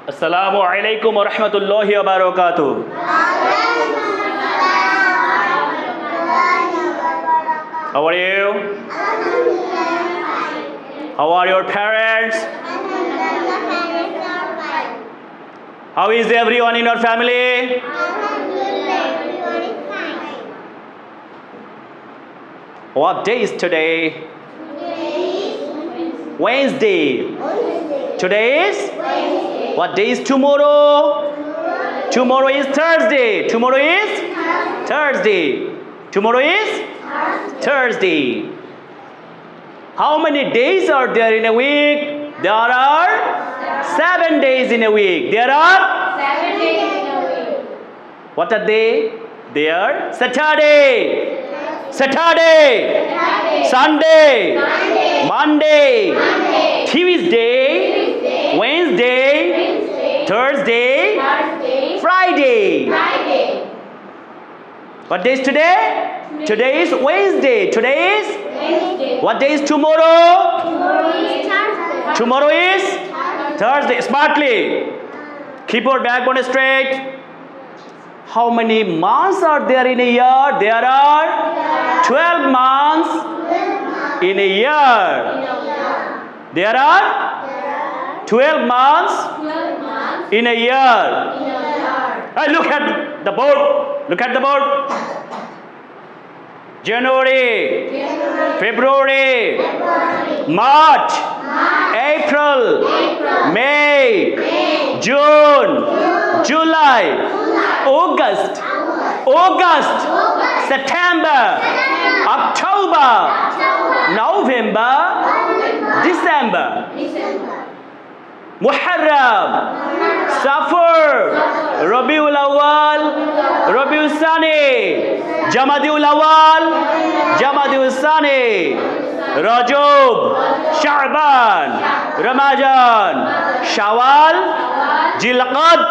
Assalamu alaikum wa rahmatullahi wa barakatuh. How are you? How are your parents? How is everyone in your family? What day is today? Wednesday. Today is? What day is tomorrow? Tomorrow is Thursday. Tomorrow is? Thursday. Tomorrow is? Thursday. How many days are there in a week? There are 7 days in a week. There are 7 days in a week. What are they? They are Saturday. Saturday. Sunday. Monday. Tuesday. Wednesday. Thursday. Friday. What day is today? Today is Wednesday. Today is? What day is tomorrow? Tomorrow is? Thursday. Smartly. Keep your backbone straight. How many months are there in a year? There are 12 months in a year. There are 12 months in a year. Look at the board. Look at the board. January, February, March, April, May, June, July, August, September, October, November, December. Muharram, Safar, Rabiul Awwal, Rabiul Sani, Jamadiul Awwal, Jamadiul Sani, Rajab, Sha'ban, Ramadan, Shawwal, Jilqad,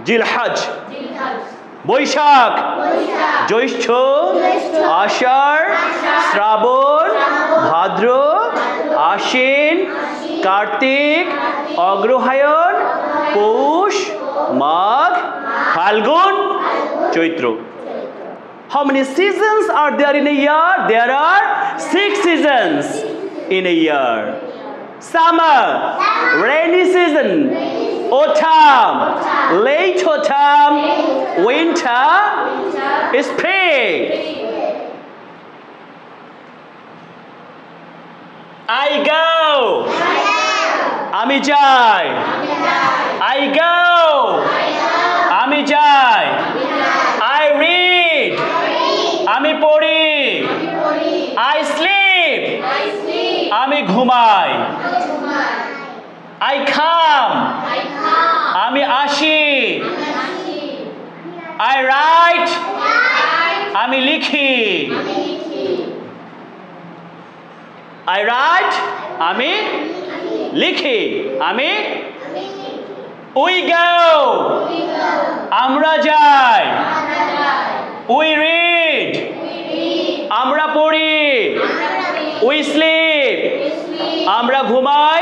Jilhaj, Boishak, Joishcho, Ashar, Shrabon, Bhadra, Ashin, Kartik, Agrohayon, Push, Magh, Phalgun, Chaitra. How many seasons are there in a year? There are 6 seasons in a year. Summer, rainy season, autumn, late autumn, winter, spring. I go. Ami jai. I go. Ami jai. I read. Ami pori. I sleep. Ami ghumai. I come. Ami ashi. I write. Ami likhi. I write. Ami likhi. Ami. We go. Amra jai. We read. Amra pori. We sleep. Amra ghumai.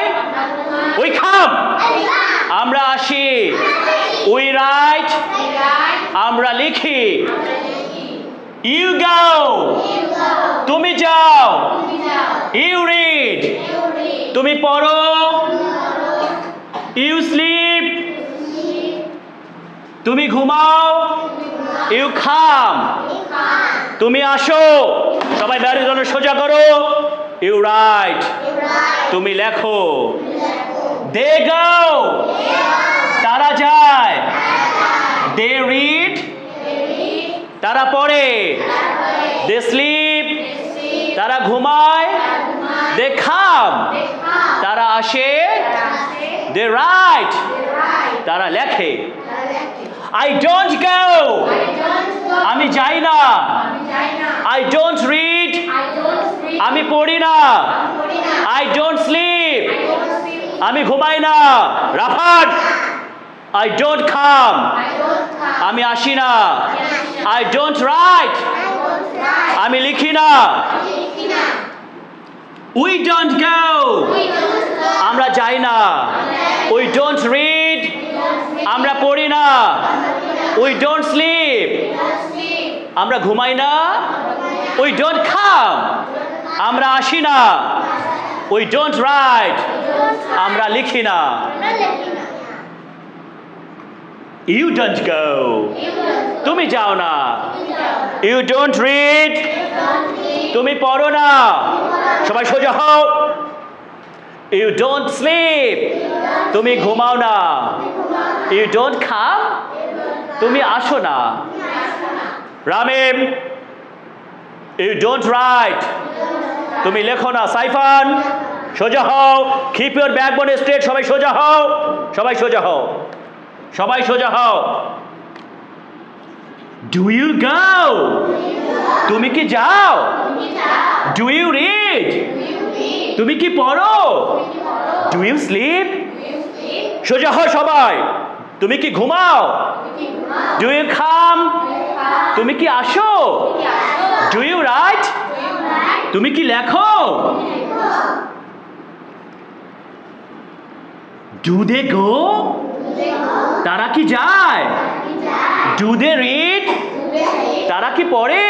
We come. Amra ashi. We write. Amra likhi. You go. Tumi jao. You read. Tumi poro. You sleep. Tumi ghumao. You come. Tumi asho. Sabai bari jono soja koro. You write. Tumi lekho. They go. Tara jay. They read. Tara pore. They sleep. Tara ghumay. They come. Tara ashe. They write. Tara lekhe. I don't go. Ami jai na. I don't read. Ami pori na. I don't sleep. Ami ghumai na. Rafat. I don't come. Ami ashina. I don't write. Ami likhina. We don't go. Amra jai na. We don't read. We don't sleep. আমরা ঘুমাই না। We don't come. আমরা আসি না। We don't write. আমরা লিখি না। You don't go. তুমি যাও না। You don't read. তুমি পড়ো না। সবাই সোজা হও। You don't sleep. তুমি ঘুমাও না। You don't come. তুমি আসো না। Ramim, You don't write. তুমি লেখো না। সাইফান, সোজা হও। Keep your backbone straight. সবাই সোজা হও। সবাই সোজা হও। সবাই সোজা হও। Do you go? তুমি কি যাও? Do you read? তুমি কি পড়ো? Do you sleep? সোজা হও সবাই। তুমি কি ঘুমাও? Do you come? তুমি কি আসো? Do you write? তুমি কি লেখো? Do they go? তারা কি যায়? Do they read? তারা কি পড়ে?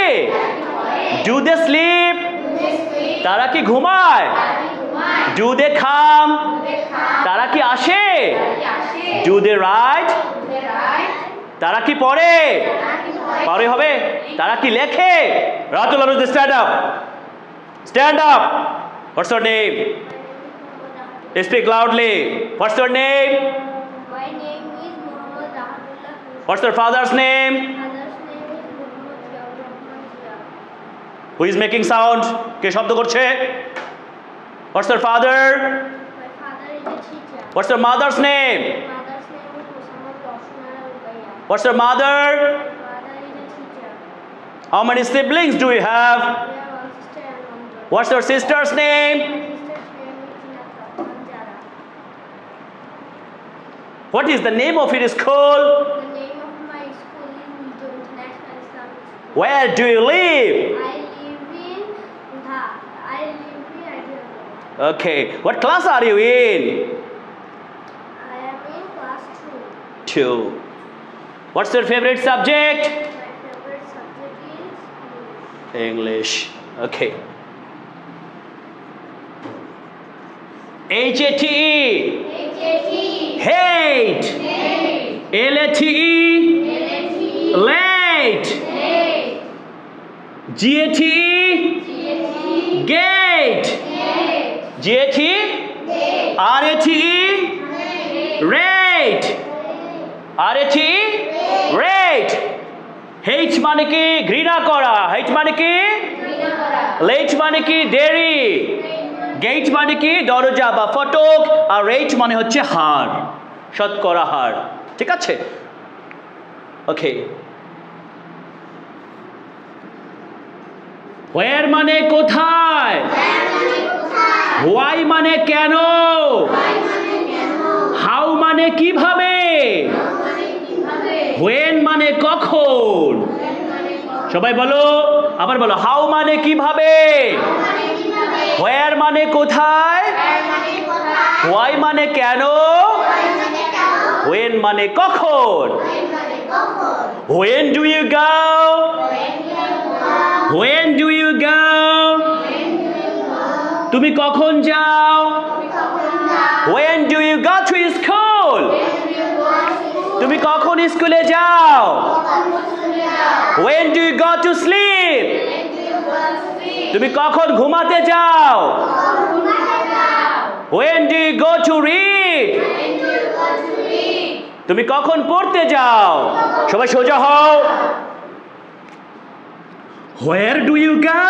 Do they sleep? তারা কি ঘুমায়? Do they come? তারা কি আসে? Do they write? তারা কি পড়ে? পড়ে হবে? তারা কি লেখে? Ratul Aruz, stand up. Stand up. What's your name? Speak loudly. What's your name? My name is Muhammad Rahmatullah. What's your father's name? Father's name is Muhammad Ziaur Rahman Zia. Who is making sound? কে শব্দ করছে? What's your father? My father is a teacher. What's your mother's name? Mother's name is Muhammad Roshanara Rubaiya. What's your mother? Father is a teacher. How many siblings do you have? We have one sister and one brother. What's your sister's name? My sister's name is Jinata Manjara. What is the name of your school? The name of my school is Nido International Islamic School. Where do you live? I live in Adyabad. Okay. What class are you in? I am in class 2. 2. What's your favorite subject? My favorite subject is English. Okay. H-A-T-E. Hate. L-A-T-E. Late. G-A-T-E. Gate. G-A-T-E. R-A-T-E. Rate. R-A-T-E. Rate. H মানে কি? ঘৃণা করা। H মানে কি? Late মানে কি? দেরি। Gate মানে কি? দরজা বা ফটক। আর রেট মানে হচ্ছে হার, শতকরা হার। ঠিক আছে? ওকে। হোয়ার মানে কোথায়? হোয়াই মানে কেন? হাউ মানে কিভাবে? হোয়েন মানে কখন? সবাই বলো, আবার বলো। হাউ মানে কিভাবে? হোয়ার মানে কোথায়? হোয়াই মানে কেন? হোয়েন মানে কখন? When do you go? When do you go? তুমি কখন যাও? When do you go to school? তুমি কখন স্কুলে যাও? When do you go to sleep? তুমি কখন ঘুমাতে যাও? When do you go to read? তুমি কখন পড়তে যাও? সবাই সোজা হও। Where do you go?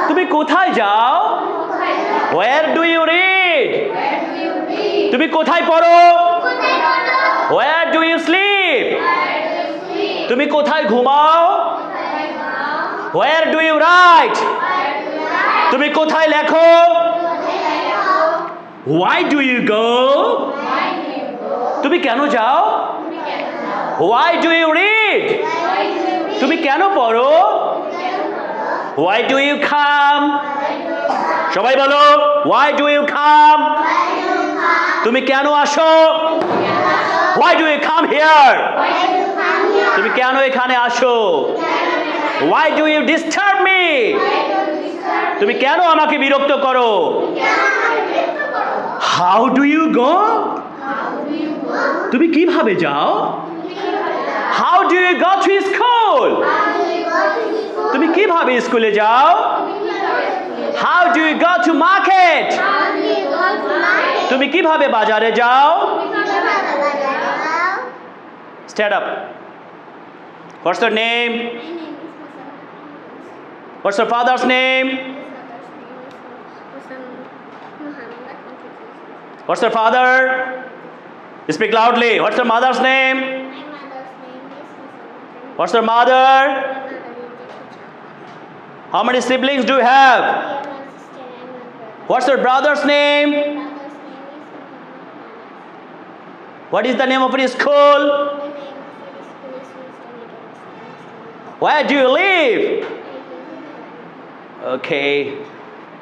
তুমি কোথায় যাও? Where do you read? তুমি কোথায় পড়ো? Where do you sleep? তুমি কোথায় ঘুমাও? Where do you write? তুমি কোথায় লেখো? Why do you go? তুমি কেন যাও? Why do you read? তুমি কেন পড়ো? Why do you come? সবাই বলো, why do you come? তুমি কেন আসো? Why do you come here? তুমি কেন এখানে আসো? Why do you disturb me? তুমি কেন আমাকে বিরক্ত করো? How do you go? তুমি কিভাবে যাও? How do you go to school? তুমি কিভাবে স্কুলে যাও? How do you go to market? তুমি কিভাবে বাজারে যাও? Stand up. What's your name? What's your father's name? What's your father? Speak loudly. What's your mother's name? What's your mother? How many siblings do you have? What's your brother's name? What is the name of your school? Where do you live? Okay.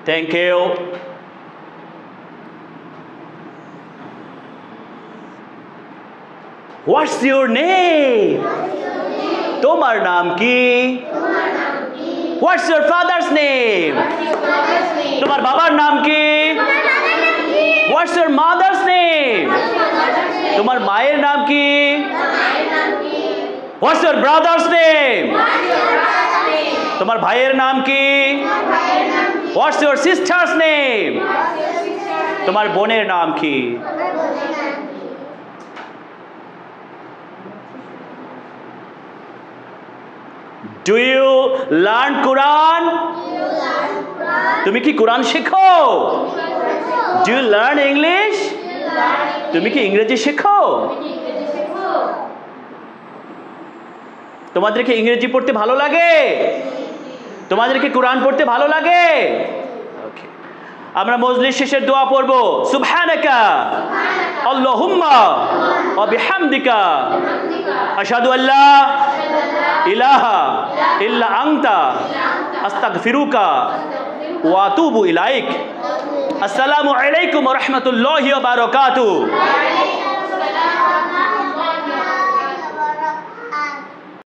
Thank you. What's your name? তোমার নাম কি? What's your father's name? তোমার বাবার নাম কি? What's your mother's name? তোমার মায়ের নাম কি? What's your brother's name? তোমার ভাইয়ের নাম কি? What's your sister's name? তোমার বোনের নাম কি? Do you learn Quran? তুমি কি কোরআন শেখো? Do you learn English? তুমি কি ইংরেজি শেখো? তোমাদের কি ইংরেজি পড়তে ভালো লাগে? তোমাদের কি কোরআন পড়তে ভালো লাগে? ওকে, আমরা মজলিস শেষের দোয়া পড়ব। সুবহানাকা আল্লাহুম্মা ওয়া বিহামদিকা আশহাদু আল্লা ইলাহা ইল্লা আনতা আস্তাগফিরুকা ওয়া আতুবু ইলাইক। আসসালামু আলাইকুম ওয়া রাহমাতুল্লাহি ওয়া বারাকাতুহু।